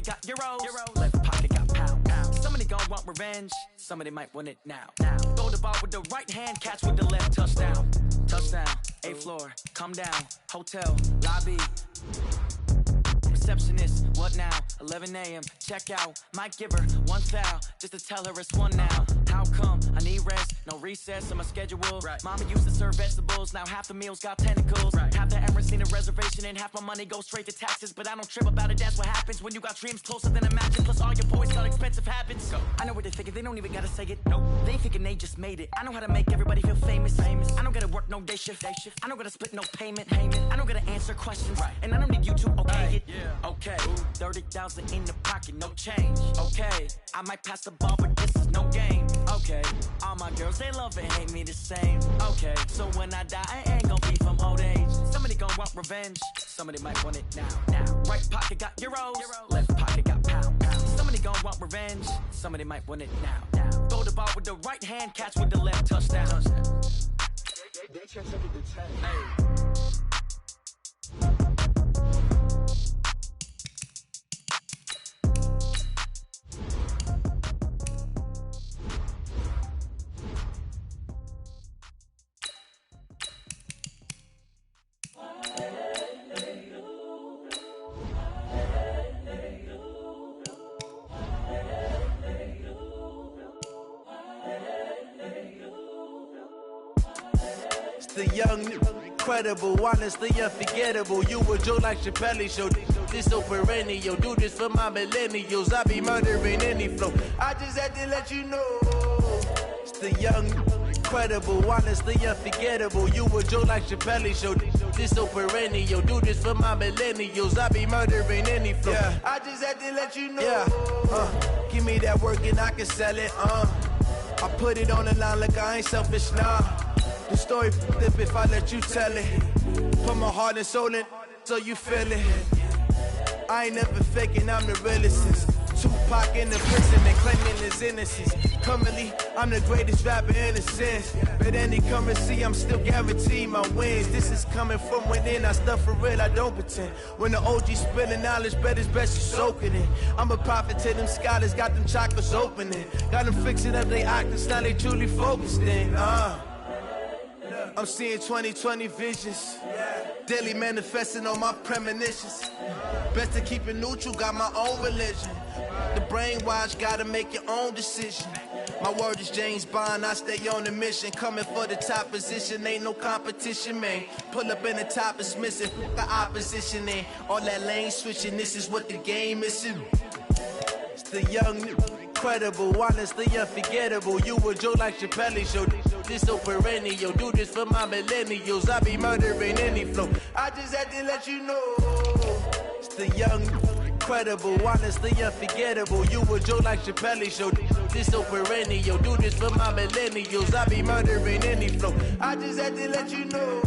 got euros, left pocket got pound. Somebody gon' want revenge, somebody might want it now. Throw the ball with the right hand, catch with the left, touchdown. Touchdown, 8th floor, come down, hotel, lobby. Receptionist, what now? 11 a.m. check out. Might give her one foul just to tell her it's one now. How come? I need rest, no recess on my schedule. Mama used to serve vegetables, now half the meals got tentacles. Half the Emirates need a reservation and half my money goes straight to taxes. But I don't trip about it, that's what happens when you got dreams closer than imagine. Plus all your boys got expensive habits. I know what they're thinking, they don't even gotta say it. Nope, they ain't thinking they just made it. I know how to make everybody feel famous. I don't gotta work no day shift. I don't gotta split no payment. I don't gotta answer questions, and I don't need you to okay it. Okay, 30,000 in the pocket, no change. Okay, I might pass the ball, but this is no game. Okay, all my girls, they love and hate me the same. Okay, so when I die, I ain't gon' be from old age. Somebody gon' want revenge, somebody might want it now. Right pocket got euros, left pocket got pound. Somebody gon' want revenge, somebody might want it now. Throw the ball with the right hand, catch with the left, touchdown. They check the 10. The young, incredible, honestly unforgettable. You a joke like Chappelle Show. This so perennial. Do this for my millennials. I be murdering any flow. I just had to let you know. It's the young, incredible, honestly unforgettable. You a joke like Chappelle Show. This so perennial. Do this for my millennials. I be murdering any flow. Yeah. I just had to let you know. Yeah. Give me that work and I can sell it. I put it on the line like I ain't selfish, nah. The story flip if I let you tell it. Put my heart and soul in so you feel it. I ain't never faking, I'm the realest. Tupac in the prison and claiming his innocence. Currently, I'm the greatest rapper in a sense. But any currency, I'm still guaranteed my wins. This is coming from within, I stuff for real, I don't pretend. When the OG spilling knowledge, bet it's best you soak it in. I'm a prophet to them scholars, got them chakras opening. Got them fixing up they octaves, now they truly focused in. I'm seeing 2020 visions. Daily manifesting on my premonitions. Best to keep it neutral, got my own religion. The brainwash, gotta make your own decision. My word is James Bond, I stay on the mission. Coming for the top position, ain't no competition, man. Pull up in the top is missing, the opposition in. All that lane switching, this is what the game is. It's the young, incredible, honestly unforgettable. You a joke like Chappelle Show. This so perennial. Do this for my millennials. I be murdering any flow. I just had to let you know. It's the young, incredible, honestly unforgettable. You a joke like Chappelle Show. This so perennial. Do this for my millennials. I be murdering any flow. I just had to let you know.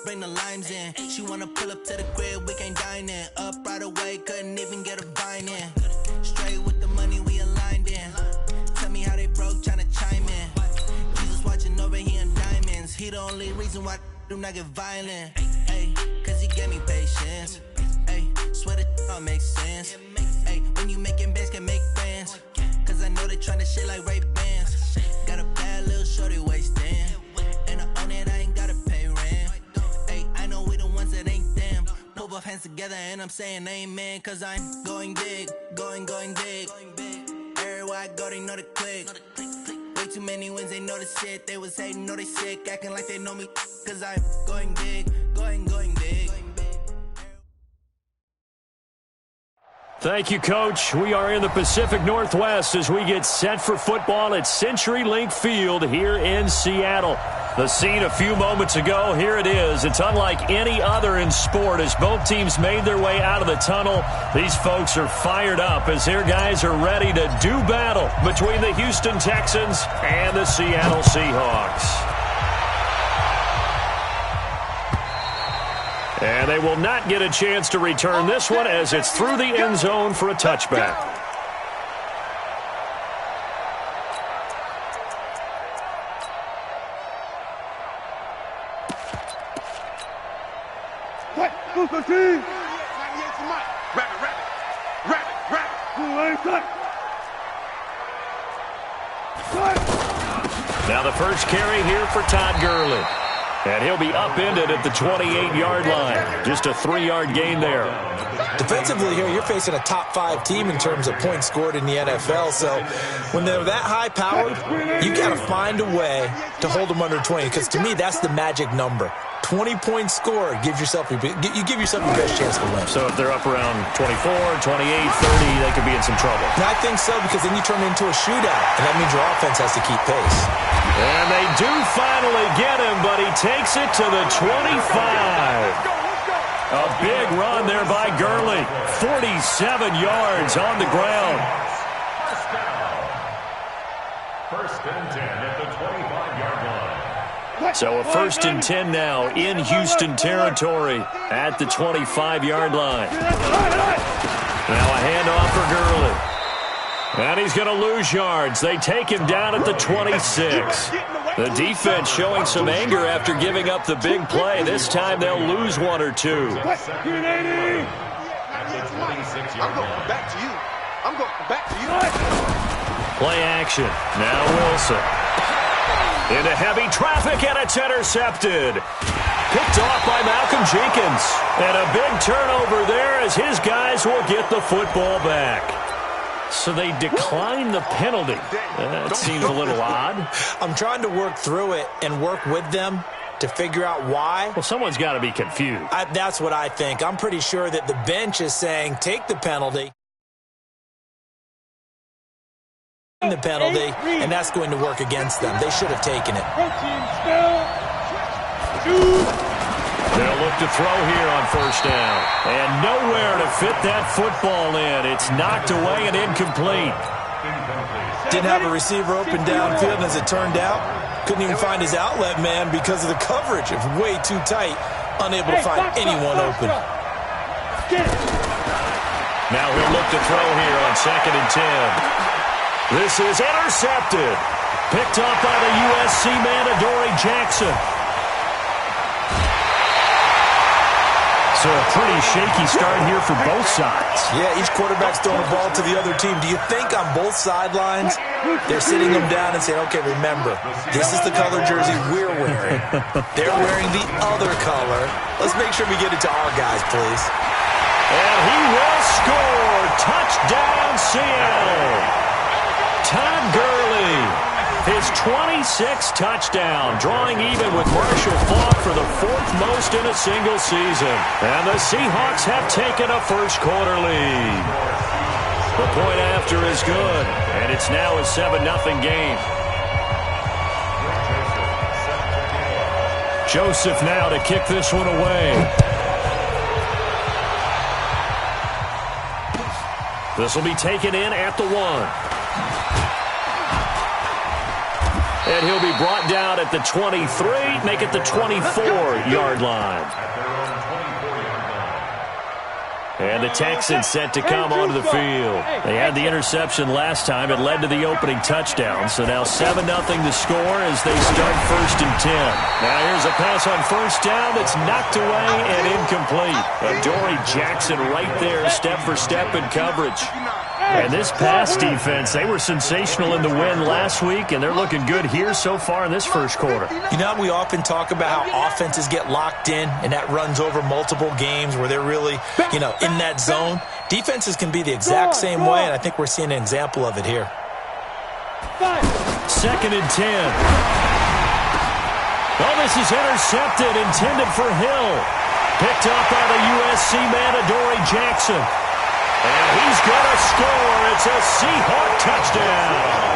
Bring the limes in. She wanna pull up to the crib, we can't dine in. Up right away, couldn't even get a vine in. Straight with the money, we aligned in. Tell me how they broke, tryna chime in. Jesus watching over here in diamonds. He the only reason why do not get violent. Hey, cause he gave me patience. Hey, swear that all makes sense. Hey, when you making bands, can make friends. Cause I know they tryna shit like Ray Bans. Got a bad little shorty wasting. And I own it, I ain't gotta pay rent. Hey, I know we the ones that ain't them. Pull both hands together and I'm saying amen. Cause I'm going big, going big. Everywhere I go, they know the click. Way too many wins, they know the shit. They was hating, know they sick, acting like they know me. Cause I'm going big, going big. Thank you, Coach. We are in the Pacific Northwest as we get set for football at CenturyLink Field here in Seattle. The scene a few moments ago, here it is. It's unlike any other in sport as both teams made their way out of the tunnel. These folks are fired up as their guys are ready to do battle between the Houston Texans and the Seattle Seahawks. And they will not get a chance to return this one as it's through the end zone for a touchback. Now the first carry here for Todd Gurley. And he'll be upended at the 28-yard line. Just a 3-yard gain there. Defensively here, you're facing a top-5 team in terms of points scored in the NFL. So when they're that high-powered, you got to find a way to hold them under 20. Because to me, that's the magic number. 20 points scored, you give yourself your best chance to win. So if they're up around 24, 28, 30, they could be in some trouble. And I think so, because then you turn it into a shootout, and that means your offense has to keep pace. And they do finally get him, but he takes it to the 25. A big run there by Gurley. 47 yards on the ground. First and 10 at the 25-yard line. So a first and 10 now in Houston territory at the 25-yard line. Now a handoff for Gurley. And he's going to lose yards. They take him down at the 26. The defense showing some anger after giving up the big play. This time they'll lose one or two. I'm going back to you. I'm going back to you. Play action. Now Wilson. Into heavy traffic, and it's intercepted. Picked off by Malcolm Jenkins. And a big turnover there as his guys will get the football back. So they decline the penalty. That seems a little odd. I'm trying to work through it and work with them to figure out why. Well, someone's got to be confused. That's what I think. I'm pretty sure that the bench is saying, take the penalty. And that's going to work against them. They should have taken it. They'll look to throw here on first down. And nowhere to fit that football in. It's knocked away and incomplete. Didn't have a receiver open downfield, and as it turned out, couldn't even find his outlet man because of the coverage. It was way too tight, unable to find anyone open. Now he'll look to throw here on second and 10. This is intercepted. Picked up by the USC man, Adoree Jackson. So a pretty shaky start here for both sides. Yeah, each quarterback's throwing the ball to the other team. Do you think on both sidelines they're sitting them down and saying, okay, remember, this is the color jersey we're wearing. They're wearing the other color. Let's make sure we get it to our guys, please. And he will score. Touchdown, Seattle. Todd Gurley. His 26th touchdown, drawing even with Marshall Faulk for the 4th most in a single season. And the Seahawks have taken a first-quarter lead. The point after is good, and it's now a 7-0 game. Joseph now to kick this one away. This will be taken in at the 1. And he'll be brought down at the 23, make it the 24-yard line. And the Texans set to come onto the field. They had the interception last time. It led to the opening touchdown. So now 7-0 the score as they start first and 10. Now here's a pass on first down that's knocked away and incomplete. Adoree Jackson right there, step for step in coverage. And this pass defense, they were sensational in the win last week, and they're looking good here so far in this first quarter. You know, we often talk about how offenses get locked in, and that runs over multiple games where they're really, in that zone. Defenses can be the exact same way, and I think we're seeing an example of it here. Second and 10. Oh, this is intercepted, intended for Hill. Picked up by the USC man, Adoree Jackson. And he's going to score. It's a Seahawk touchdown.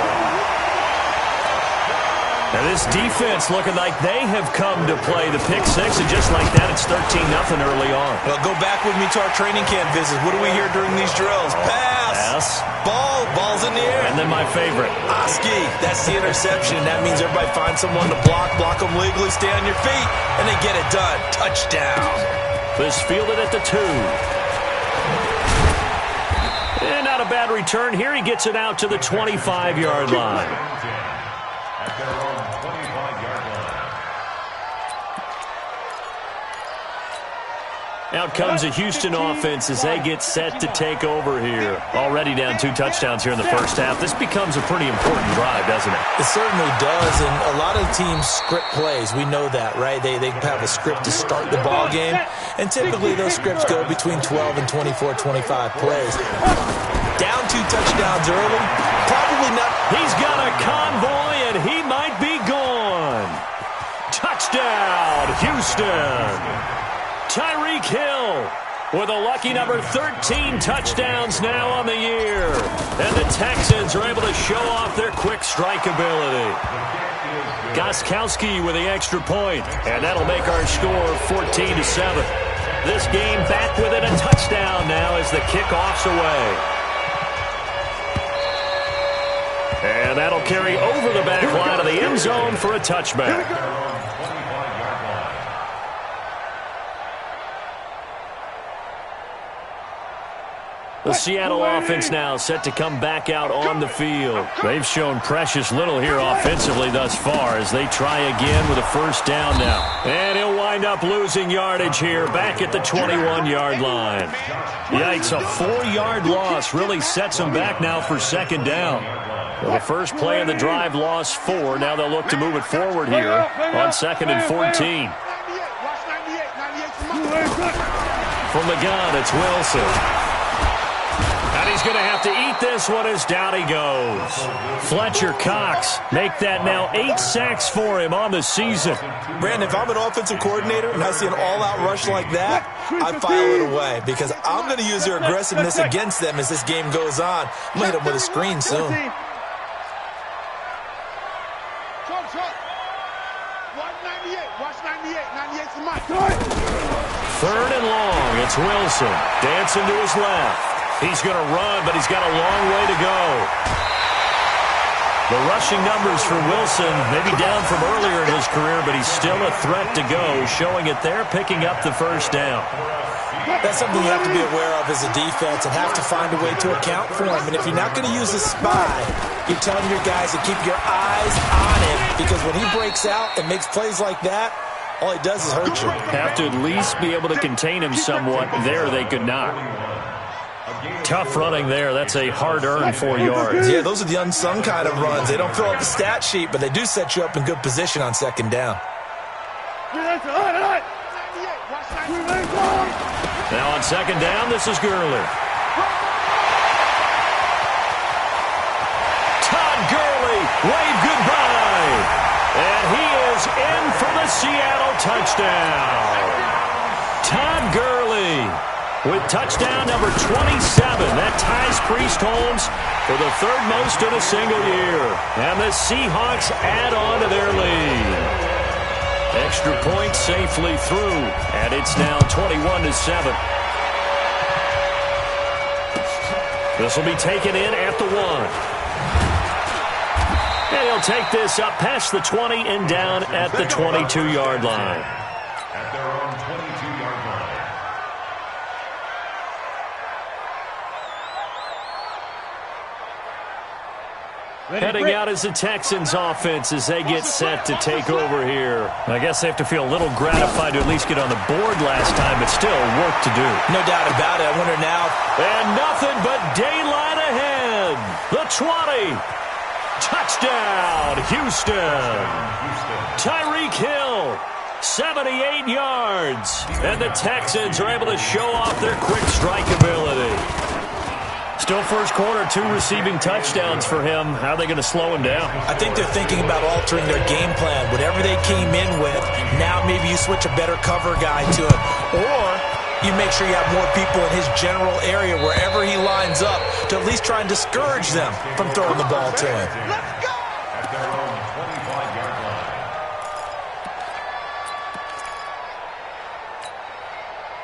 Now this defense looking like they have come to play the pick six, and just like that, it's 13-0 early on. Well, go back with me to our training camp visits. What do we hear during these drills? Pass. Ball's in the air. And then my favorite. Oski, that's the interception. That means everybody finds someone to block them legally, stay on your feet, and they get it done. Touchdown. This fielded at the 2. And not a bad return here. He gets it out to the 25-yard line. At their own 25-yard line. Out comes a Houston offense as they get set to take over here. Already down 2 touchdowns here in the first half. This becomes a pretty important drive, doesn't it? It certainly does, and a lot of teams script plays. We know that, right? They have a script to start the ball game, and typically those scripts go between 12 and 24, 25 plays. Down 2 touchdowns early, probably not. He's got a convoy, and he might be gone. Touchdown, Houston. Tyreek Hill with a lucky number 13 touchdowns now on the year. And the Texans are able to show off their quick strike ability. Gostkowski with the extra point, and that'll make our score 14-7. This game back within a touchdown now as the kickoff's away. And that'll carry over the back line of the end zone for a touchback. The Seattle offense now set to come back out on the field. They've shown precious little here offensively thus far as they try again with a first down now. And he'll wind up losing yardage here back at the 21-yard line. Yikes, a 4-yard loss really sets them back now for second down. Well, the first play of the drive lost 4. Now they'll look to move it forward here on 2nd and 14. From the gun, it's Wilson. And he's going to have to eat this one as down he goes. Fletcher Cox make that now 8 sacks for him on the season. Brandon, if I'm an offensive coordinator and I see an all-out rush like that, I file it away because I'm going to use their aggressiveness against them as this game goes on. I'm going to hit them with a screen soon. Third and long. It's Wilson dancing to his left. He's going to run, but he's got a long way to go. The rushing numbers for Wilson may be down from earlier in his career, but he's still a threat to go, showing it there, picking up the first down. That's something you have to be aware of as a defense and have to find a way to account for him. And if you're not going to use a spy, you're telling your guys to keep your eyes on him because when he breaks out and makes plays like that, all he does is hurt you. Have to at least be able to contain him somewhat. There they could not. Tough running there. That's a hard-earned 4 yards. Yeah, those are the unsung kind of runs. They don't fill up the stat sheet, but they do set you up in good position on second down. Now on second down, this is Gurley. Todd Gurley, wave goodbye. And he is in for the Seattle touchdown. Todd Gurley with touchdown number 27. That ties Priest Holmes for the 3rd most in a single year. And the Seahawks add on to their lead. Extra point safely through. And it's now 21-7. This will be taken in at the 1. And he'll take this up past the 20 and down at the 22-yard line. At their own 22-yard line. Heading out is the Texans offense as they get set to take over here. I guess they have to feel a little gratified to at least get on the board last time, but still work to do. No doubt about it. I wonder now. And nothing but daylight ahead. The 20. Touchdown, Houston. Tyreek Hill, 78 yards. And the Texans are able to show off their quick strike ability. Still first quarter, 2 receiving touchdowns for him. How are they going to slow him down? I think they're thinking about altering their game plan. Whatever they came in with, now maybe you switch a better cover guy to him. Or you make sure you have more people in his general area wherever he lines up to at least try and discourage them from throwing the ball to him. Let's go! At their own 25-yard line.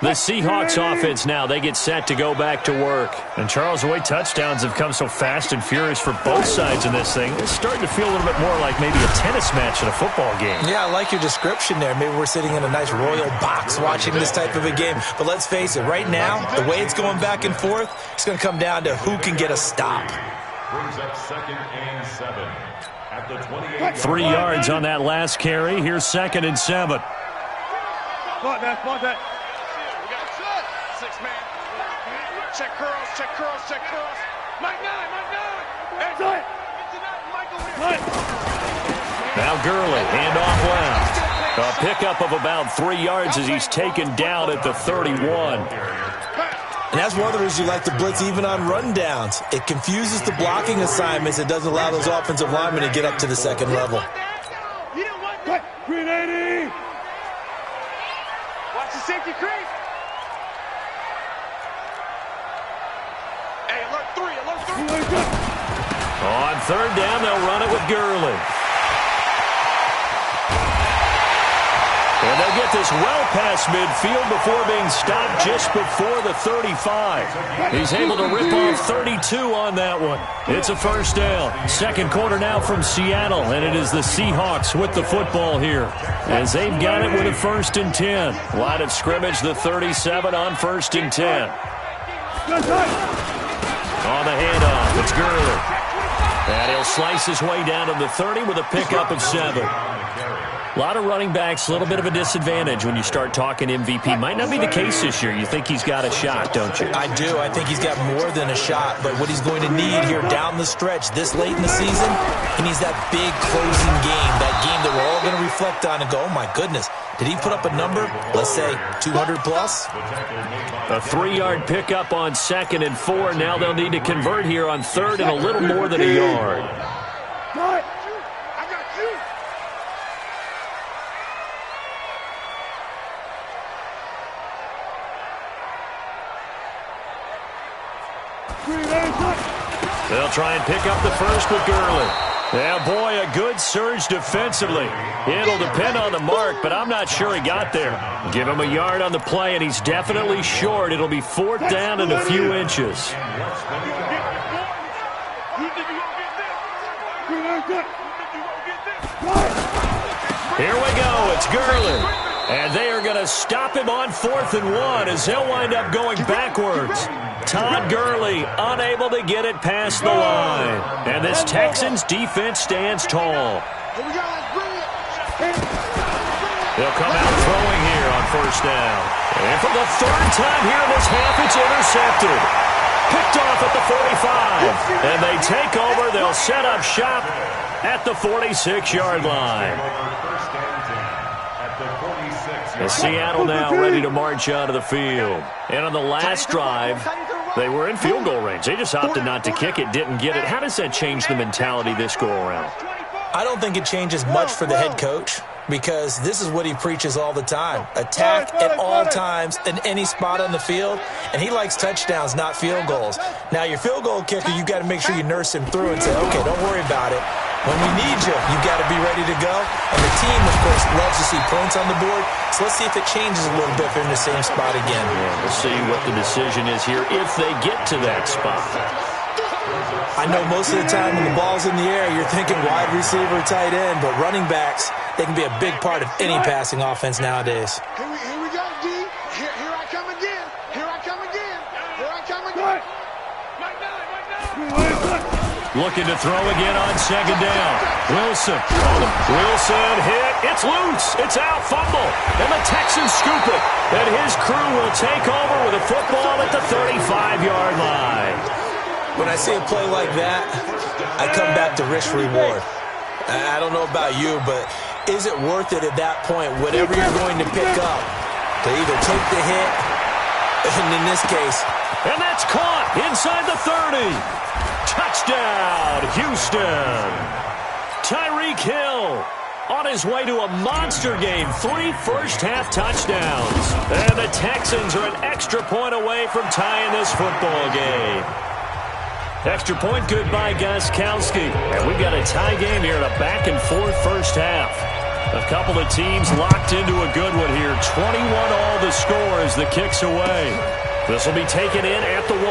The Seahawks offense now, they get set to go back to work. And Charles, the way touchdowns have come so fast and furious for both sides in this thing, it's starting to feel a little bit more like maybe a tennis match in a football game. Yeah, I like your description there. Maybe we're sitting in a nice royal box watching this type of a game. But let's face it, right now, the way it's going back and forth, it's going to come down to who can get a stop. Brings up 2nd and 7 at the 28. 3 yards on that last carry. Here's 2nd and 7. Check curls. Mike 9. Now Gurley, handoff left. A pickup of about 3 yards as he's taken down at the 31. And that's one of the reasons you like to blitz even on rundowns. It confuses the blocking assignments. It doesn't allow those offensive linemen to get up to the second level. Green 80. Watch the safety creep. Hey, alert 3. On 3rd down, they'll run it with Gurley. And they'll get this well past midfield before being stopped just before the 35. He's able to rip off 32 on that one. It's a 1st down. 2nd quarter now from Seattle, and it is the Seahawks with the football here as they've got it with a 1st and 10. Line of scrimmage, the 37 on 1st and 10. On the handoff, it's Gurley. And he'll slice his way down to the 30 with a pickup of 7. A lot of running backs, a little bit of a disadvantage when you start talking MVP. Might not be the case this year. You think he's got a shot, don't you? I do. I think he's got more than a shot. But what he's going to need here down the stretch this late in the season, he needs that big closing game, that game that we're all going to reflect on and go, oh, my goodness, did he put up a number, let's say, 200 plus? A 3-yard pickup on 2nd and 4. Now they'll need to convert here on 3rd and a little more than a yard. They'll try and pick up the 1st with Gurley. Yeah, boy, a good surge defensively. It'll depend on the mark, but I'm not sure he got there. Give him a yard on the play, and he's definitely short. It'll be 4th down and a few inches. Here we go. It's Gurley. And they are going to stop him on 4th and 1 as they'll wind up going backwards. Todd Gurley unable to get it past the line. And this Texans defense stands tall. They'll come out throwing here on 1st down. And for the 3rd time here in this half, it's intercepted. Picked off at the 45. And they take over. They'll set up shop at the 46-yard line. And Seattle now ready to march out of the field. And on the last drive, they were in field goal range. They just opted not to kick it, didn't get it. How does that change the mentality this go-around? I don't think it changes much for the head coach because this is what he preaches all the time. Attack at all times in any spot on the field, and he likes touchdowns, not field goals. Now, your field goal kicker, you got to make sure you nurse him through and say, okay, don't worry about it. When we need you, you got to be ready to go. And the team, of course, loves to see points on the board. So let's see if it changes a little bit if they're in the same spot again. Yeah, we'll see what the decision is here if they get to that spot. I know most of the time when the ball's in the air, you're thinking wide receiver, tight end, but running backs, they can be a big part of any passing offense nowadays. Here we go, D. Here I come again. Looking to throw again on 2nd down. Wilson hit. It's loose. It's out. Fumble. And the Texans scoop it. And his crew will take over with a football at the 35-yard line. When I see a play like that, I come back to risk-reward. I don't know about you, but is it worth it at that point, whatever you're going to pick up, to either take the hit, and in this case... And that's caught inside the 30. Touchdown, Houston. Tyreek Hill. on his way to a monster game. 3 first-half touchdowns. And the Texans are an extra point away from tying this football game. Extra point good by Gostkowski. And we've got a tie game here in a back-and-forth first half. A couple of teams locked into a good one here. 21 all the score as the kick's away. This will be taken in at the 1.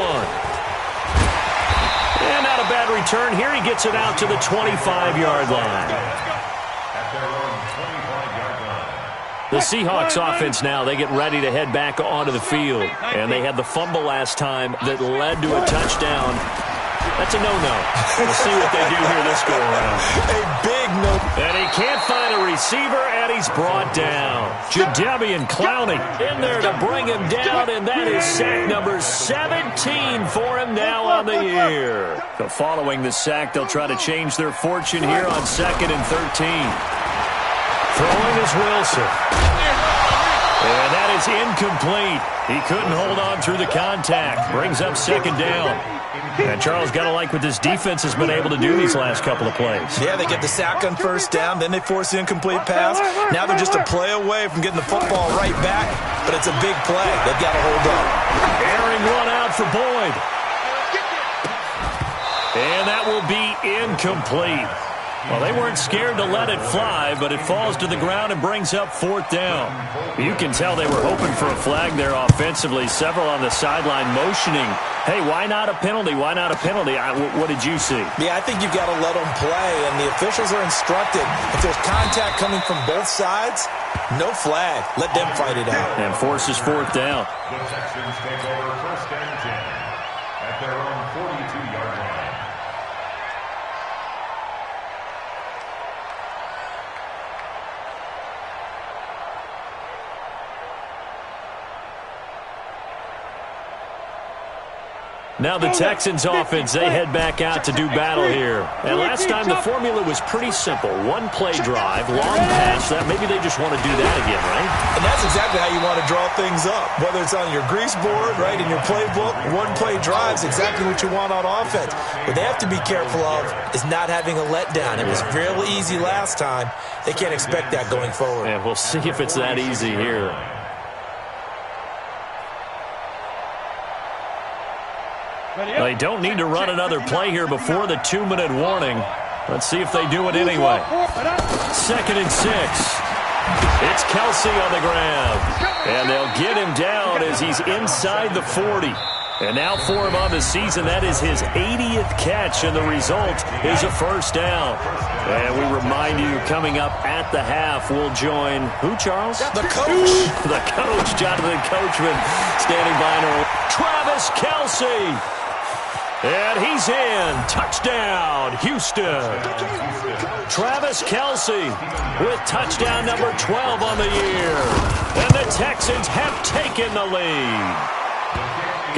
And not a bad return here. He gets it out to the 25-yard line. The Seahawks offense now, they get ready to head back onto the field. And they had the fumble last time that led to a touchdown. That's a no-no. We'll see what they do here this go-around. A big no. And he can't find a receiver, and he's brought down. Jadeveon Clowney in there to bring him down, and that is sack number 17 for him now on the year. So following the sack, they'll try to change their fortune here on 2nd and 13. Throwing is Wilson. And that is incomplete. He couldn't hold on through the contact. Brings up 2nd down. And Charles, got to like what this defense has been able to do these last couple of plays. Yeah, they get the sack on 1st down, then they force the incomplete pass. Now they're just a play away from getting the football right back, but it's a big play. They've got to hold up. Airing one out for Boyd. And that will be incomplete. Well, they weren't scared to let it fly, but it falls to the ground and brings up 4th down. You can tell they were hoping for a flag there offensively. Several on the sideline motioning, hey, why not a penalty? Why not a penalty? What did you see? Yeah, I think you've got to let them play, and the officials are instructed. If there's contact coming from both sides, no flag. Let them fight it out. And forces 4th down. The Texans take over 1st and 10 at their own 42-yard line. Now the Texans offense, they head back out to do battle here. And last time the formula was pretty simple. 1 play drive, long pass. That maybe they just want to do that again, right? And that's exactly how you want to draw things up. Whether it's on your grease board, right, in your playbook, 1 play drive is exactly what you want on offense. What they have to be careful of is not having a letdown. It was real easy last time. They can't expect that going forward. And we'll see if it's that easy here. They don't need to run another play here before the 2-minute warning. Let's see if they do it anyway. 2nd and 6. It's Kelsey on the ground. And they'll get him down as he's inside the 40. And now for him on the season, that is his 80th catch, and the result is a 1st down. And we remind you, coming up at the half, we'll join who, Charles? The coach. The coach, Jonathan Coachman, standing by. Travis Kelsey. And he's in. Touchdown, Houston. Travis Kelsey with touchdown number 12 on the year. And the Texans have taken the lead.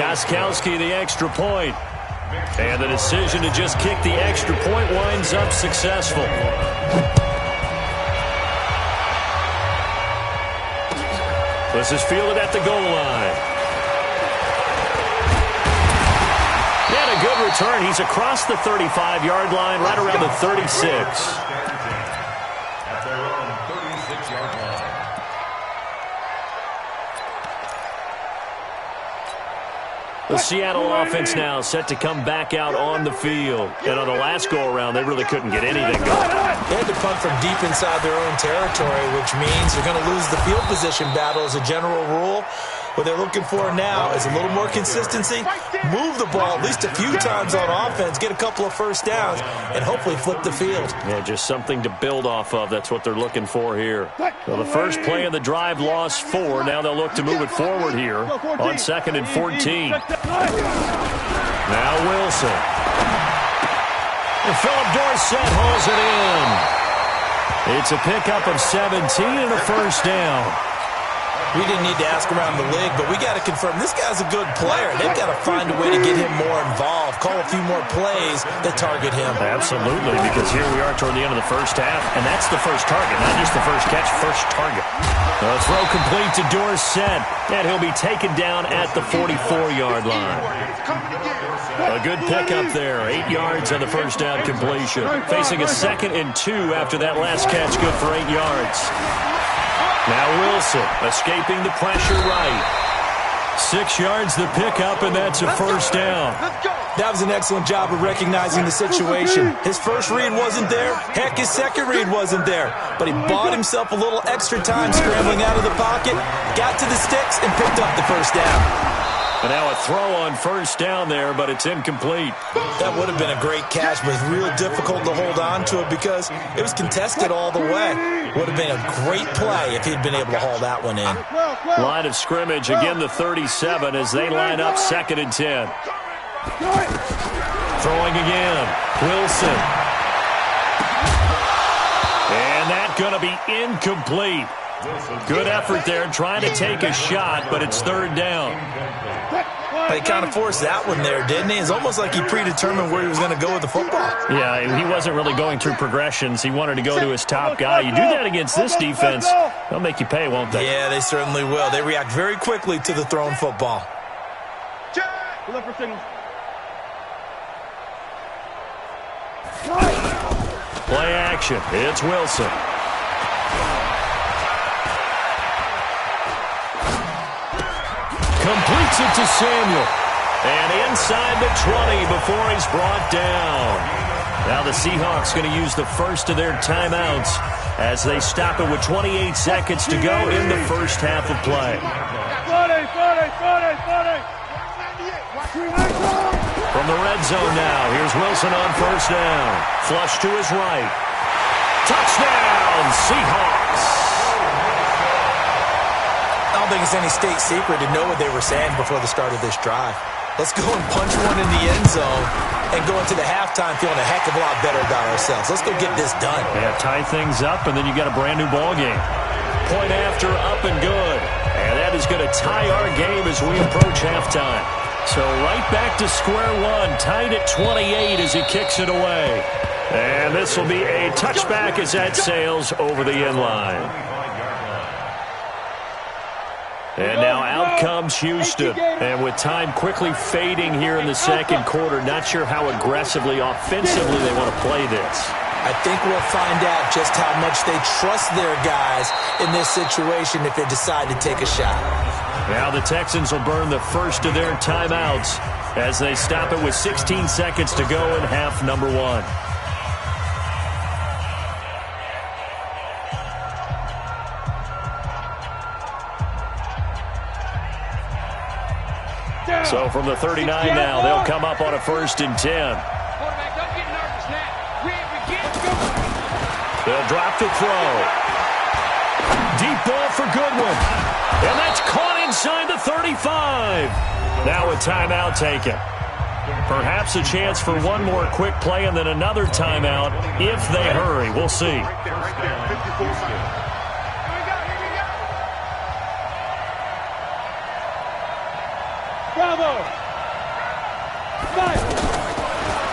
Gostkowski the extra point. And the decision to just kick the extra point winds up successful. This is fielded at the goal line. And a good return. He's across the 35-yard line, right around the 36. At their own 36-yard line. The Seattle offense now set to come back out on the field. And on the last go-around, they really couldn't get anything going. They had to punt from deep inside their own territory, which means they're going to lose the field position battle as a general rule. What they're looking for now is a little more consistency, move the ball at least a few times on offense, get a couple of 1st downs, and hopefully flip the field. Yeah, just something to build off of. That's what they're looking for here. Well, the first play of the drive lost 4. Now they'll look to move it forward here on 2nd and 14. Now Wilson. And Philip Dorsett hauls it in. It's a pickup of 17 and a 1st down. We didn't need to ask around the league, but we got to confirm this guy's a good player. They've got to find a way to get him more involved, call a few more plays that target him. Absolutely, because here we are toward the end of the first half, and that's the first target, not just the first catch, first target. The throw complete to Dorsett, and he'll be taken down at the 44-yard line. A good pickup there, 8 yards on the first down completion. Facing a 2nd and 2 after that last catch, good for 8 yards. Now Wilson escaping the pressure right. 6 yards the pickup, and that's a first down. That was an excellent job of recognizing the situation. His first read wasn't there. Heck, his second read wasn't there. But he bought himself a little extra time scrambling out of the pocket, got to the sticks, and picked up the first down. And now a throw on first down there, but it's incomplete. That would have been a great catch, but real difficult to hold on to it because it was contested all the way. Would have been a great play if he'd been able to haul that one in. Line of scrimmage, again the 37 as they line up 2nd and 10. Throwing again, Wilson. And that's going to be incomplete. Good effort there, trying to take a shot, but it's 3rd down. He kind of forced that one there, didn't he? It's almost like he predetermined where he was going to go with the football. Yeah, he wasn't really going through progressions. He wanted to go to his top guy. You do that against this defense, they'll make you pay, won't they? Yeah, they certainly will. They react very quickly to the thrown football. Play action. It's Wilson. Completes it to Samuel. And inside the 20 before he's brought down. Now the Seahawks going to use the first of their timeouts as they stop it with 28 seconds to go in the first half of play. From the red zone now, here's Wilson on first down. Flush to his right. Touchdown, Seahawks. I don't think it's any state secret to know what they were saying before the start of this drive. Let's go and punch one in the end zone and go into the halftime feeling a heck of a lot better about ourselves. Let's go get this done. Yeah, tie things up, and then you got a brand new ball game. Point after, up and good. And that is going to tie our game as we approach halftime. So right back to square one, tied at 28 as he kicks it away. And this will be a touchback as that sails over the end line. And now out comes Houston. And with time quickly fading here in the second quarter, not sure how aggressively, offensively they want to play this. I think we'll find out just how much they trust their guys in this situation if they decide to take a shot. Now the Texans will burn the first of their timeouts as they stop it with 16 seconds to go in half number one. So from the 39 now, they'll come up on a 1st and 10. They'll drop the throw. Deep ball for Goodwin. And that's caught inside the 35. Now a timeout taken. Perhaps a chance for one more quick play and then another timeout if they hurry. We'll see.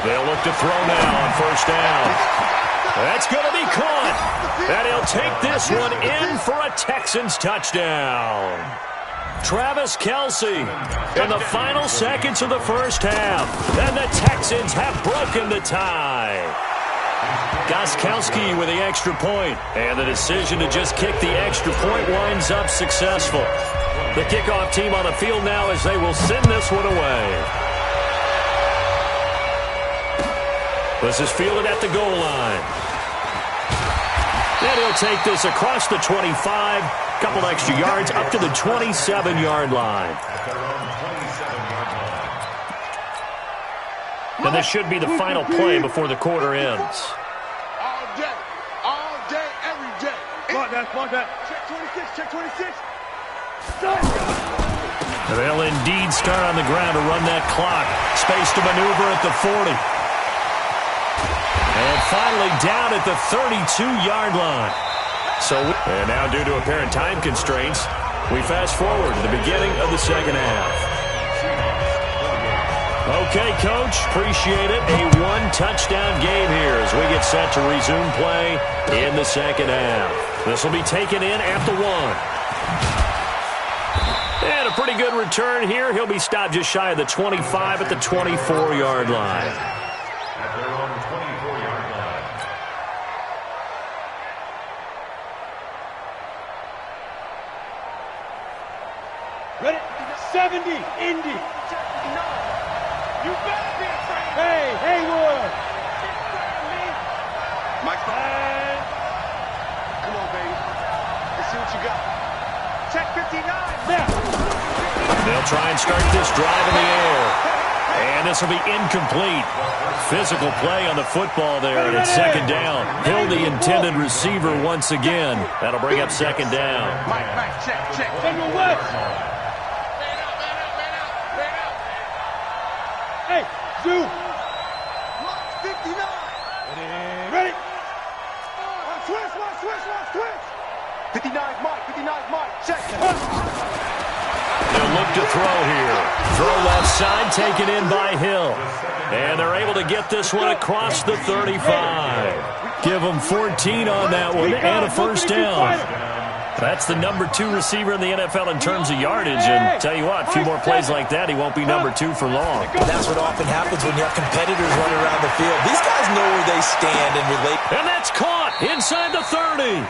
They'll look to throw now on first down. That's going to be caught. And he'll take this one in for a Texans touchdown. Travis Kelce in the final seconds of the first half. And the Texans have broken the tie. Gostkowski with the extra point. And the decision to just kick the extra point winds up successful. The kickoff team on the field now as they will send this one away. This is fielded at the goal line. And he'll take this across the 25. Couple extra yards up to the 27-yard line. And this should be the final play before the quarter ends. All day, every day. Mark that. Check 26. They'll indeed start on the ground to run that clock. Space to maneuver at the 40. And finally down at the 32-yard line. And now due to apparent time constraints, We fast forward to the beginning of the second half. Okay, Coach, appreciate it. A one-touchdown game here as we get set to resume play in the second half. This will be taken in at the 1. And a pretty good return here. He'll be stopped just shy of the 25 at the 24-yard line. At their own 24-yard line. Ready? 70, Indy. You better be afraid. Hey, Haywood. Mike. Come on, baby. Let's see what you got. Check 59. Now. They'll try and start this drive in the air. And this will be incomplete. Physical play on the football there, and it's second down. Hill, the intended receiver once again. That'll bring up second down. Mike, check. Federal West. Hey, Zoo. 59. Ready? Switch. 59's Mike. Check. They'll look to throw here. Throw left side, taken in by Hill. And they're able to get this one across the 35. Give them 14 on that one and a first down. That's the number 2 receiver in the NFL in terms of yardage. And tell you what, a few more plays like that, he won't be number 2 for long. That's what often happens when you have competitors running around the field. These guys know where they stand and relate. And that's caught inside the 30.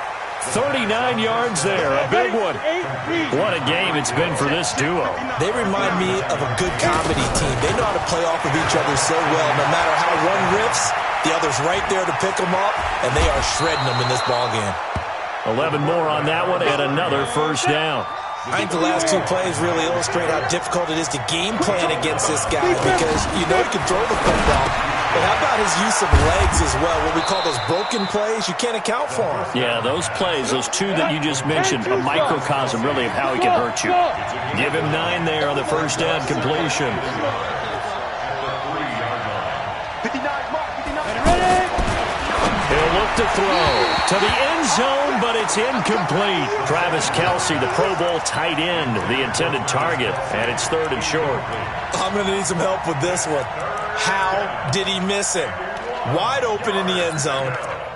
39 yards there, a big one. What a game it's been for this duo. They remind me of a good comedy team. They know how to play off of each other so well. No matter how one riffs, the other's right there to pick them up, and they are shredding them in this ballgame. 11 more on that one and another first down. I think the last 2 plays really illustrate how difficult it is to game plan against this guy because you know he can throw the football. But how about his use of legs as well? What we call those broken plays, you can't account for them. Yeah, those plays, those 2 that you just mentioned, a microcosm really of how he can hurt you. Give him 9 there on the first down completion. 59's Mike. He'll look to throw to the end zone, but it's incomplete. Travis Kelce, the Pro Bowl tight end, the intended target, and it's 3rd and short. I'm going to need some help with this one. How did he miss him? Wide open in the end zone.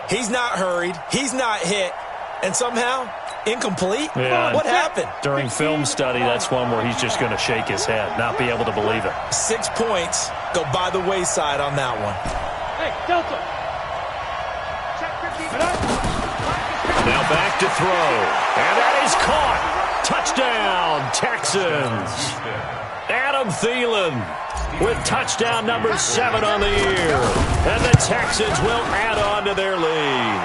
He's not hurried. He's not hit. And somehow, incomplete? Yeah. What happened? During film study, that's one where he's just going to shake his head, not be able to believe it. 6 points go by the wayside on that one. Hey, Delta. Now back to throw. And that is caught. Touchdown, Texans. Adam Thielen with touchdown number 7 on the year. And the Texans will add on to their lead.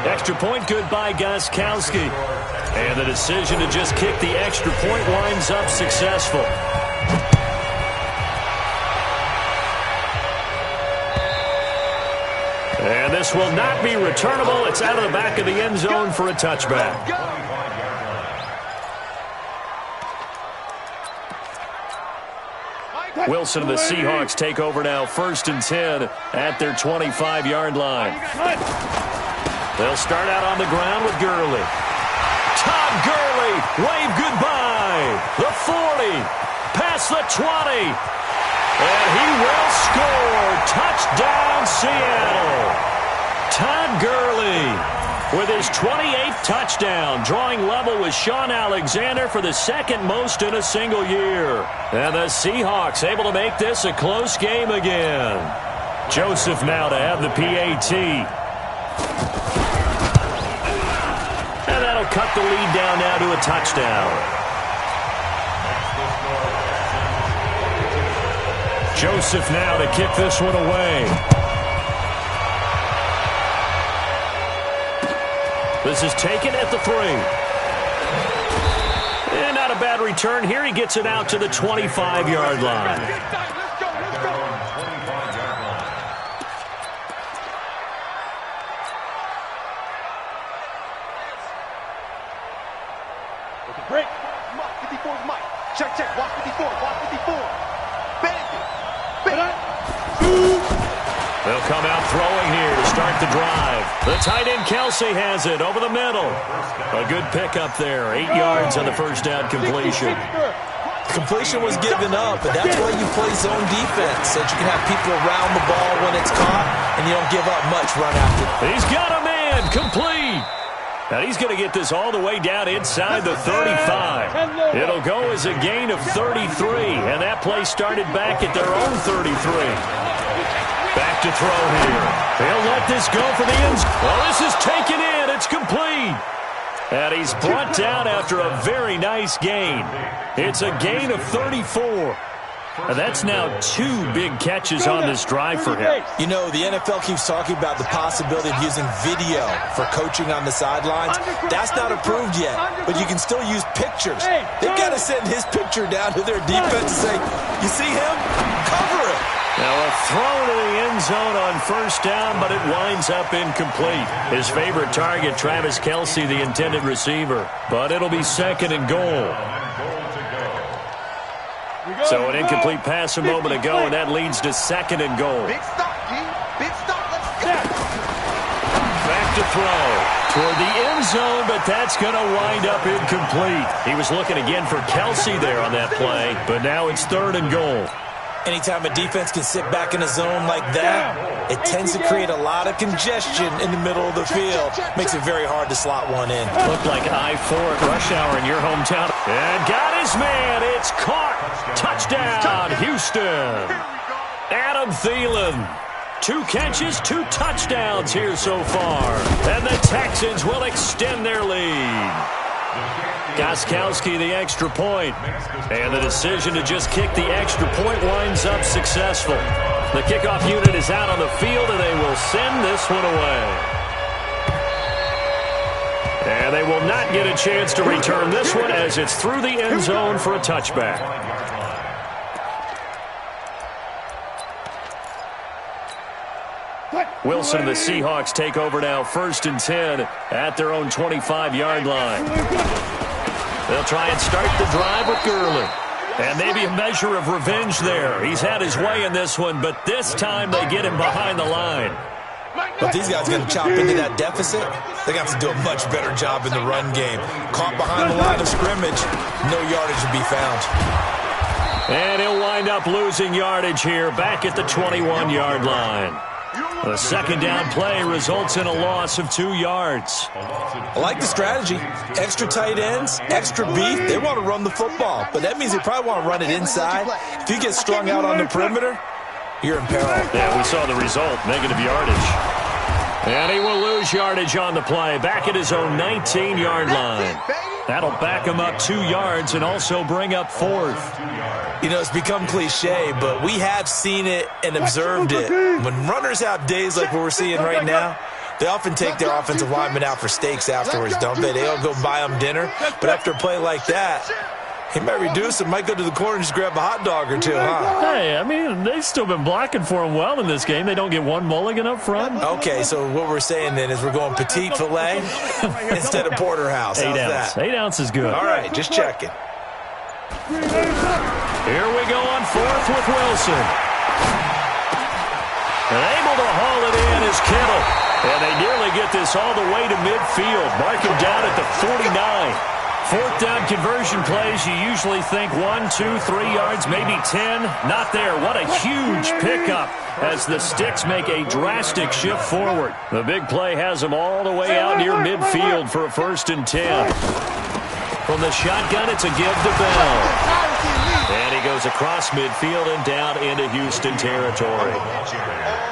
Extra point good by Gostkowski. And the decision to just kick the extra point winds up successful. And this will not be returnable. It's out of the back of the end zone for a touchback. Wilson and the Seahawks take over now, 1st and 10 at their 25-yard line. They'll start out on the ground with Gurley. Todd Gurley, wave goodbye. The 40, past the 20. And he will score. Touchdown, Seattle. Todd Gurley with his 28th touchdown, drawing level with Sean Alexander for the 2nd most in a single year. And the Seahawks able to make this a close game again. Joseph now to have the PAT. And that'll cut the lead down now to a touchdown. Joseph now to kick this one away. This is taken at the 3. And not a bad return here. He gets it out to the 25-yard line. Break. 54's Mike. Check. Watch 54. They'll come out throwing here to start the drive. The tight end Kelsey has it over the middle. A good pickup there. 8 yards on the first down completion. Completion was given up, but that's why you play zone defense, so that you can have people around the ball when it's caught, and you don't give up much run after. He's got a man, complete. And he's going to get this all the way down inside the 35. It'll go as a gain of 33, and that play started back at their own 33. Back to throw here. He'll let this go for the end zone. Well, this is taken in. It's complete. And he's brought down after a very nice gain. It's a gain of 34. And that's now 2 big catches on this drive for him. You know, the NFL keeps talking about the possibility of using video for coaching on the sidelines. That's not approved yet, but you can still use pictures. They've got to send his picture down to their defense and say, you see him? Cover it. Now a throw to the end zone on first down, but it winds up incomplete. His favorite target, Travis Kelsey, the intended receiver. But it'll be 2nd and goal. So an incomplete pass a moment ago, and that leads to 2nd and goal. Big stop, G. Big stop. Let's go. Back to throw toward the end zone, but that's going to wind up incomplete. He was looking again for Kelsey there on that play, but now it's 3rd and goal. Anytime a defense can sit back in a zone like that, it tends to create a lot of congestion in the middle of the field. Makes it very hard to slot one in. Looked like I-4 at rush hour in your hometown. And got his man. It's caught. Touchdown, Houston. Adam Thielen. 2 catches, 2 touchdowns here so far. And the Texans will extend their lead. Gostkowski the extra point. And the decision to just kick the extra point winds up successful. The kickoff unit is out on the field, and they will send this one away. And they will not get a chance to return this one as it's through the end zone for a touchback. Wilson and the Seahawks take over now, 1st and 10 at their own 25-yard line. They'll try and start the drive with Gurley. And maybe a measure of revenge there. He's had his way in this one, but this time they get him behind the line. But these guys are going to chop into that deficit. They're going to have to do a much better job in the run game. Caught behind the line of scrimmage, no yardage to be found. And he'll wind up losing yardage here back at the 21-yard line. The 2nd down play results in a loss of 2 yards. I like the strategy. Extra tight ends, extra beef. They want to run the football, but that means they probably want to run it inside. If you get strung out on the perimeter, you're in peril. Yeah, we saw the result, negative yardage. And he will lose yardage on the play, back at his own 19-yard line. That'll back him up 2 yards and also bring up 4th. You know, it's become cliche, but we have seen it and observed it. When runners have days like what we're seeing right now, they often take their offensive linemen out for steaks afterwards, don't they? They all go buy them dinner. But after a play like that, he might reduce it, might go to the corner and just grab a hot dog or two, huh? Hey, I mean, they've still been blocking for him well in this game. They don't get one mulligan up front. Okay, so what we're saying then is we're going petite filet instead of porterhouse. 8 ounce. 8 ounce is good. All right, just checking. Here we go on 4th with Wilson. And able to haul it in is Kittle. And they nearly get this all the way to midfield. Mark him down at the 49. 4th down conversion plays, you usually think 1, 2, 3 yards, maybe 10. Not there. What a huge pickup as the Sticks make a drastic shift forward. The big play has them all the way out near midfield for a 1st and 10. From the shotgun, it's a give to Bell. And he goes across midfield and down into Houston territory.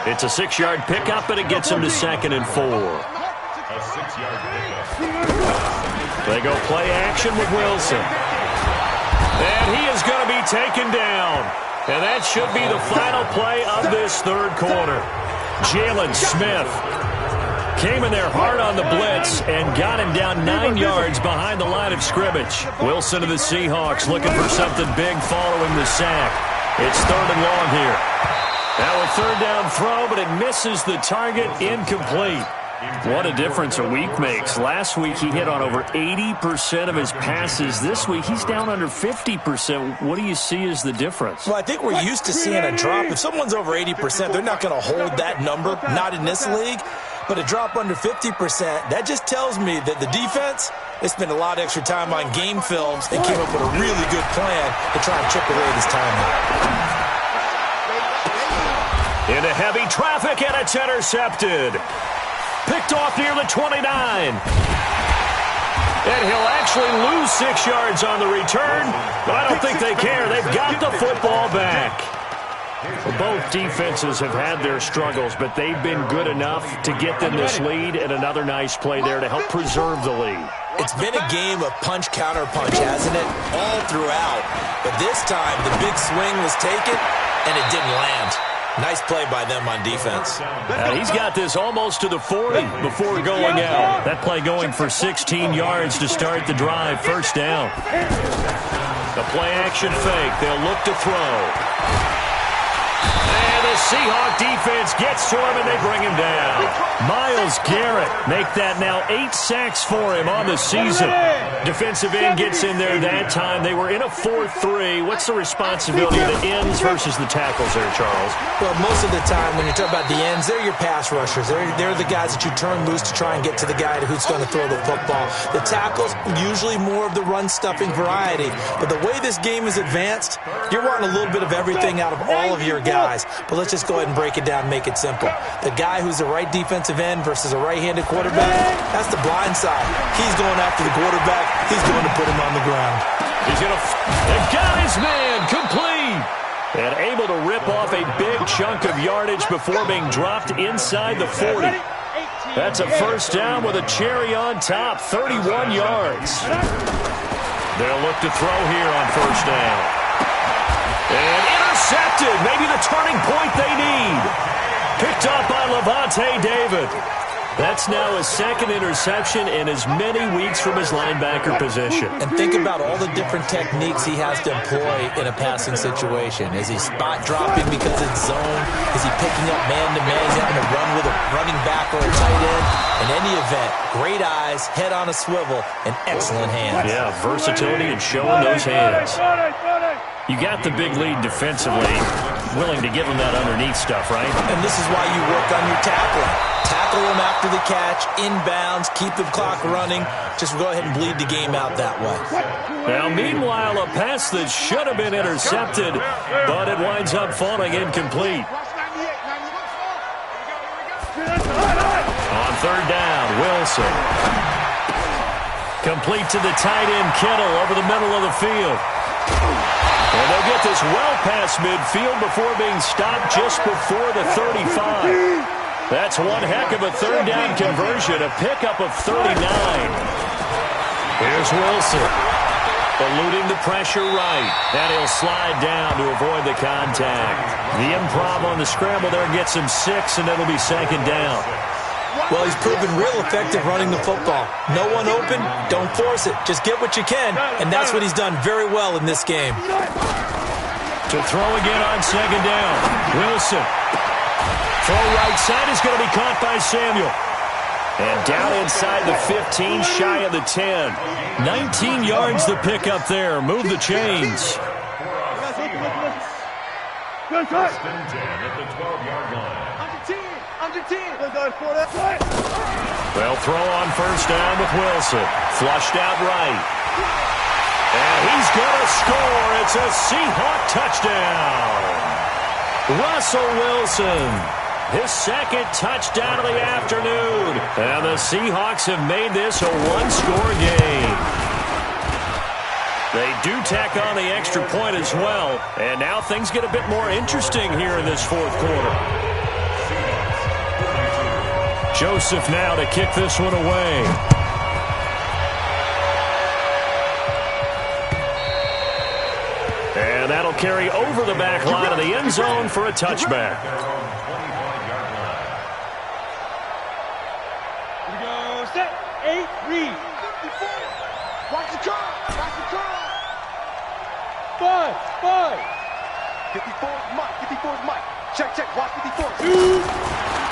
It's a 6-yard pickup, but it gets him to 2nd and 4. A 6-yard pickup. They go play action with Wilson. And he is going to be taken down. And that should be the final play of this 3rd quarter. Jalen Smith came in there hard on the blitz and got him down 9 yards behind the line of scrimmage. Wilson of the Seahawks looking for something big following the sack. It's 3rd and long here. Now a 3rd down throw, but it misses the target, incomplete. What a difference a week makes. Last week he hit on over 80% of his passes. This week he's down under 50%. What do you see as the difference? Well, I think we're used to seeing a drop. If someone's over 80%, they're not going to hold that number, not in this league. But a drop under 50%, that just tells me that the defense, they spent a lot of extra time on game films and came up with a really good plan to try and chip away this time. Into heavy traffic, and it's intercepted. Picked off near the 29. And he'll actually lose 6 yards on the return, but I don't think they care. They've got the football back. Both defenses have had their struggles, but they've been good enough to get them this lead, and another nice play there to help preserve the lead. It's been a game of punch, counter punch, hasn't it? All throughout. But this time, the big swing was taken, and it didn't land. Nice play by them on defense. He's got this almost to the 40 before going out. That play going for 16 yards to start the drive. First down. The play-action fake. They'll look to throw. And the Seahawk defense gets to him, and they bring him down. Myles Garrett make that now 8 sacks for him on the season. Defensive end gets in there that time. They were in a 4-3. What's the responsibility of the ends versus the tackles there, Charles? Well, most of the time when you talk about the ends, they're your pass rushers. They're the guys that you turn loose to try and get to the guy who's going to throw the football. The tackles, usually more of the run-stuffing variety. But the way this game is advanced, you're wanting a little bit of everything out of all of your guys. But let's just go ahead and break it down and make it simple. The guy who's the right defensive end versus a right-handed quarterback, that's the blind side. He's going after the quarterback. He's going to put him on the ground. He's going to... They've got his man complete. And able to rip off a big chunk of yardage before being dropped inside the 40. That's a first down with a cherry on top, 31 yards. They'll look to throw here on first down. And intercepted, maybe the turning point they need. Picked up by Levante David. That's now his second interception in as many weeks from his linebacker position. And think about all the different techniques he has to employ in a passing situation. Is he spot dropping because it's zone? Is he picking up man-to-man? Is he having to run with a running back or a tight end? In any event, great eyes, head on a swivel, and excellent hands. Yeah, versatility and showing those hands. You got the big lead defensively, willing to give him that underneath stuff, right? And this is why you work on your tackling. Tackle him after the catch, inbounds, keep the clock running. Just go ahead and bleed the game out that way. Now, meanwhile, a pass that should have been intercepted, but it winds up falling incomplete. On third down, Wilson. Complete to the tight end, Kittle, over the middle of the field. And they'll get this well past midfield before being stopped just before the 35. That's one heck of a third down conversion, a pickup of 39. Here's Wilson, eluding the pressure right. And he'll slide down to avoid the contact. The improv on the scramble there gets him 6, and it'll be second down. Well, he's proven real effective running the football. No one open, don't force it. Just get what you can, and that's what he's done very well in this game. To throw again on second down, Wilson. Throw right side is going to be caught by Samuel. And down inside the 15, shy of the 10. 19 yards the pick up there. Move the chains. First and 10 at the 12-yard line. They'll throw on first down with Wilson. Flushed out right. And he's going to score. It's a Seahawk touchdown. Russell Wilson, his second touchdown of the afternoon. And the Seahawks have made this a one-score game. They do tack on the extra point as well. And now things get a bit more interesting here in this fourth quarter. Joseph now to kick this one away. And that'll carry over the back line of the end zone for a touchback. Here we go. Set. 8. Read. Watch the curl. Watch the curl. 5. 54 Mike. 54 Mike. Check. Watch 54. 2.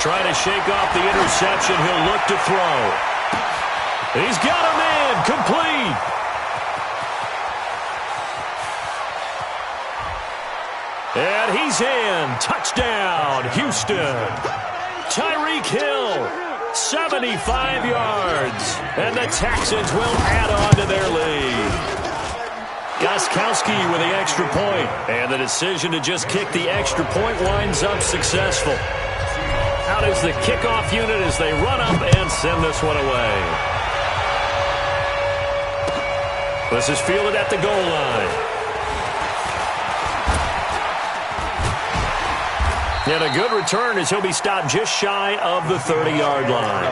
Trying to shake off the interception. He'll look to throw. He's got a man. Complete. And he's in. Touchdown, Houston. Tyreek Hill, 75 yards. And the Texans will add on to their lead. Gostkowski with the extra point. And the decision to just kick the extra point winds up successful. Out is the kickoff unit as they run up and send this one away. This is fielded at the goal line. And a good return as he'll be stopped just shy of the 30-yard line.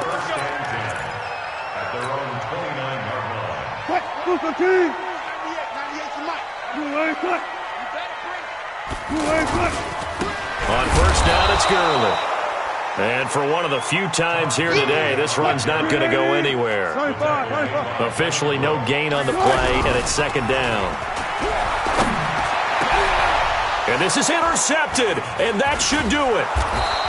At their own 29-yard line. Cut! Move the team! 98 to Mike. Cut! On first down, it's Gurley. And for one of the few times here today, this run's not going to go anywhere. Officially no gain on the play, and it's second down. And this is intercepted, and that should do it.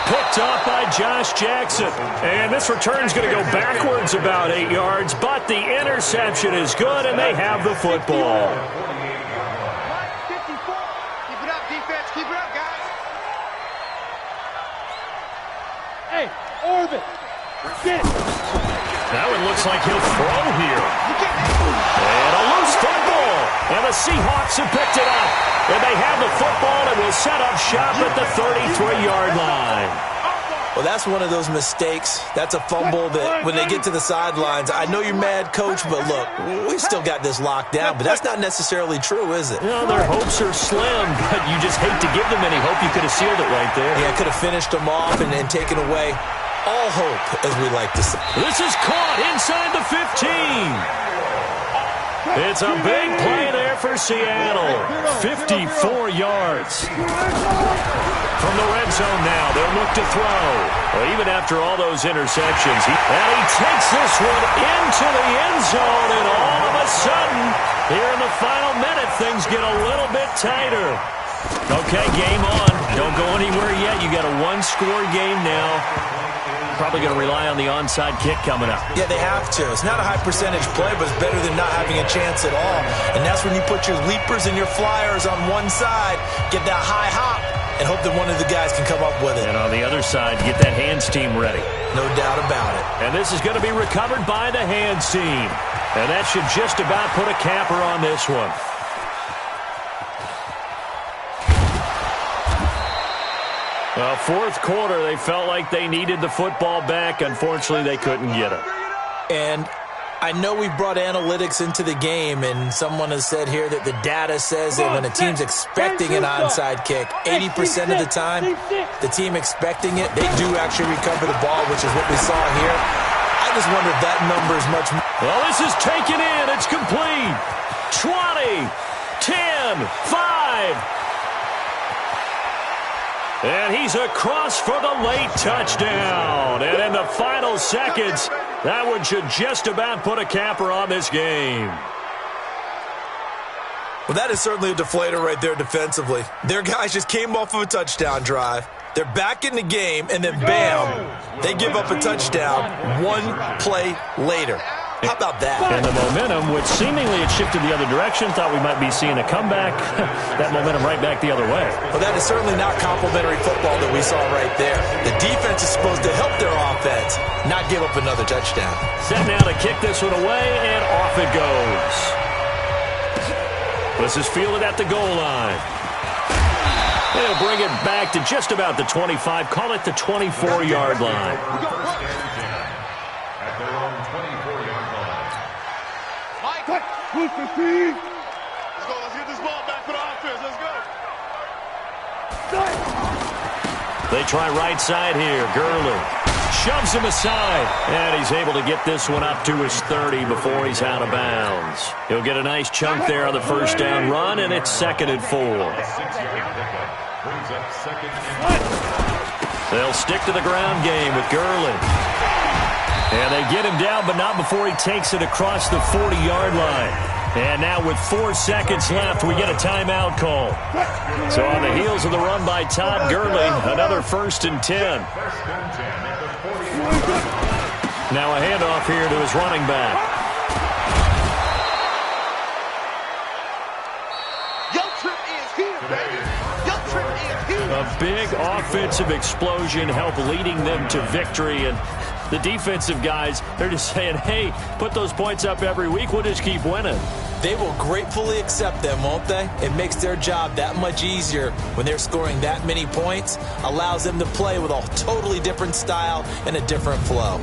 Picked up by Josh Jackson. And this return's going to go backwards about 8 yards, but the interception is good, and they have the football. 54. Keep it up, defense. Keep it up, guys. Hey, Orbit. Get it. Now it looks like he'll throw here. And a loose football. And the Seahawks have picked it up. And they have the football and will set up shop at the 33-yard line. Well, that's one of those mistakes. That's a fumble that when they get to the sidelines, I know you're mad, Coach, but look, we've still got this locked down. But that's not necessarily true, is it? You know, their hopes are slim, but you just hate to give them any hope. You could have sealed it right there. Yeah, could have finished them off and taken away all hope, as we like to say. This is caught inside the 15. It's a big play there for Seattle. 54 yards. From the red zone now, they'll look to throw. Well, even after all those interceptions, he takes this one into the end zone, and all of a sudden, here in the final minute, things get a little bit tighter. Okay, game on. Don't go anywhere yet. You got a one-score game now. Probably going to rely on the onside kick coming up. Yeah, they have to. It's not a high-percentage play, but it's better than not having a chance at all. And that's when you put your leapers and your flyers on one side, get that high hop, and hope that one of the guys can come up with it. And on the other side, get that hands team ready. No doubt about it. And this is going to be recovered by the hands team. And that should just about put a capper on this one. Well, fourth quarter, they felt like they needed the football back. Unfortunately, they couldn't get it. And I know we brought analytics into the game, and someone has said here that the data says that when a team's expecting an onside kick, 80% of the time, the team expecting it, they do actually recover the ball, which is what we saw here. I just wonder if that number is much more. Well, this is taken in. It's complete. 20, 10, 5. And he's across for the late touchdown. And in the final seconds, that one should just about put a capper on this game. Well, that is certainly a deflator right there defensively. Their guys just came off of a touchdown drive. They're back in the game, and then bam, they give up a touchdown one play later. How about that? And the momentum, which seemingly had shifted the other direction, thought we might be seeing a comeback. That momentum right back the other way. Well, that is certainly not complimentary football that we saw right there. The defense is supposed to help their offense, not give up another touchdown. Set now to kick this one away, and off it goes. This is fielded at the goal line. They'll bring it back to just about the 25. Call it the 24-yard line. At their own 24-yard line. Cut! Push the team! Let's go. Let's get this ball back for the offense. Let's go. They try right side here. Gurley shoves him aside, and he's able to get this one up to his 30 before he's out of bounds. He'll get a nice chunk there on the first down run, and it's 2nd and 4. 6-yard pickup brings up 2nd and 4. They'll stick to the ground game with Gurley. And they get him down, but not before he takes it across the 40-yard line. And now with 4 seconds left, we get a timeout call. So on the heels of the run by Todd Gurley, another 1st and 10. Now a handoff here to his running back. A big offensive explosion helped leading them to victory. And the defensive guys, they're just saying, hey, put those points up every week. We'll just keep winning. They will gratefully accept them, won't they? It makes their job that much easier when they're scoring that many points. Allows them to play with a totally different style and a different flow.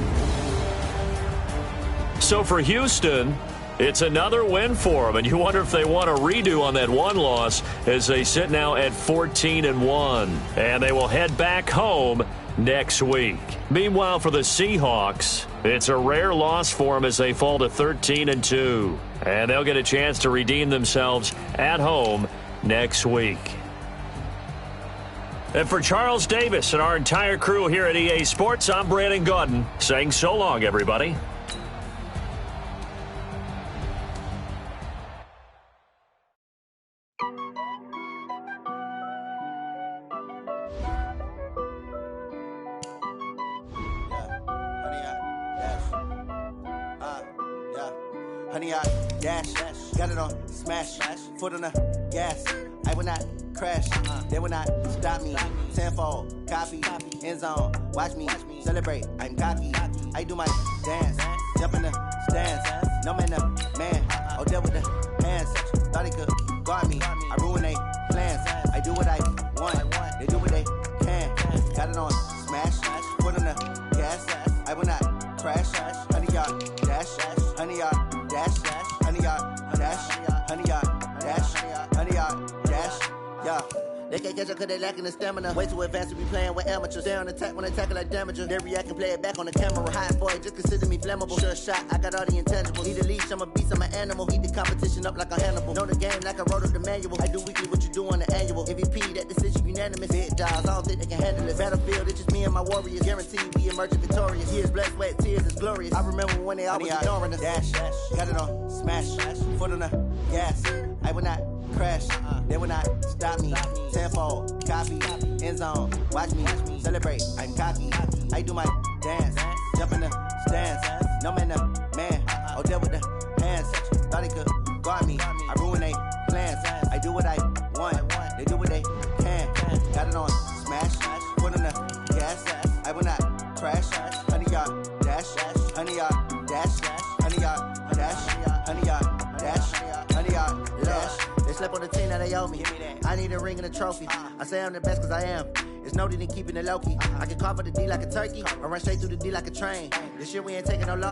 So for Houston, it's another win for them, and you wonder if they want a redo on that one loss as they sit now at 14-1, and they will head back home next week. Meanwhile, for the Seahawks, it's a rare loss for them as they fall to 13-2, and they'll get a chance to redeem themselves at home next week. And for Charles Davis and our entire crew here at EA Sports, I'm Brandon Gaudin saying so long, everybody. Honey, I dash, got it on, smash, foot on the gas. I will not crash, they will not stop me. Tenfold, copy, end zone, watch me celebrate. I'm cocky, I do my dance, jump in the stands. No man, man, oh, there with the hands. Thought he could guard me, I ruin they plans. I do what I want, they do what they can. Got it on, smash, foot on the gas. I will not crash, honey, y'all dash, honey, y'all dash, honey, y'all dash, honey, y'all dash, honey, y'all dash, yeah. They can't catch up cause they lacking the stamina. Way too advanced to be playing with amateurs. They on attack when they tackle like damager. They react and play it back on the camera. Hot boy, just consider me flammable. Sure shot, I got all the intangibles. Need a leash, I'm a beast, I'm an animal. Eat the competition up like a Hannibal. Know the game like I wrote up the manual. I do weekly what you do on the annual. MVP, that decision unanimous. Big dogs, I don't think they can handle it. Battlefield, it's just me and my warriors. Guaranteed we emerging victorious. Years, blood, sweat, tears, it's glorious. I remember when they always ignoring us. Dash, got it on, smash, foot on the gas. I will not crash, they will not stop me. Tenfold, copy, end zone, watch me celebrate. I'm cocky, I do my dance, jump in the stands. No man, man, oh, there with the hands. Thought he could guard me, I ruin they plans. I do what I want, they do what they can. Got it on, smash, foot on the gas. I will not crash, honey, y'all dash, honey, y'all dash, honey, y'all dash, honey, y'all dash, honey, y'all dash. They slept on the team that they owe me. I need a ring and a trophy. I say I'm the best cause I am. It's no need in keeping it low-key. I can carve up the D like a turkey or run straight through the D like a train. This year we ain't taking no loss.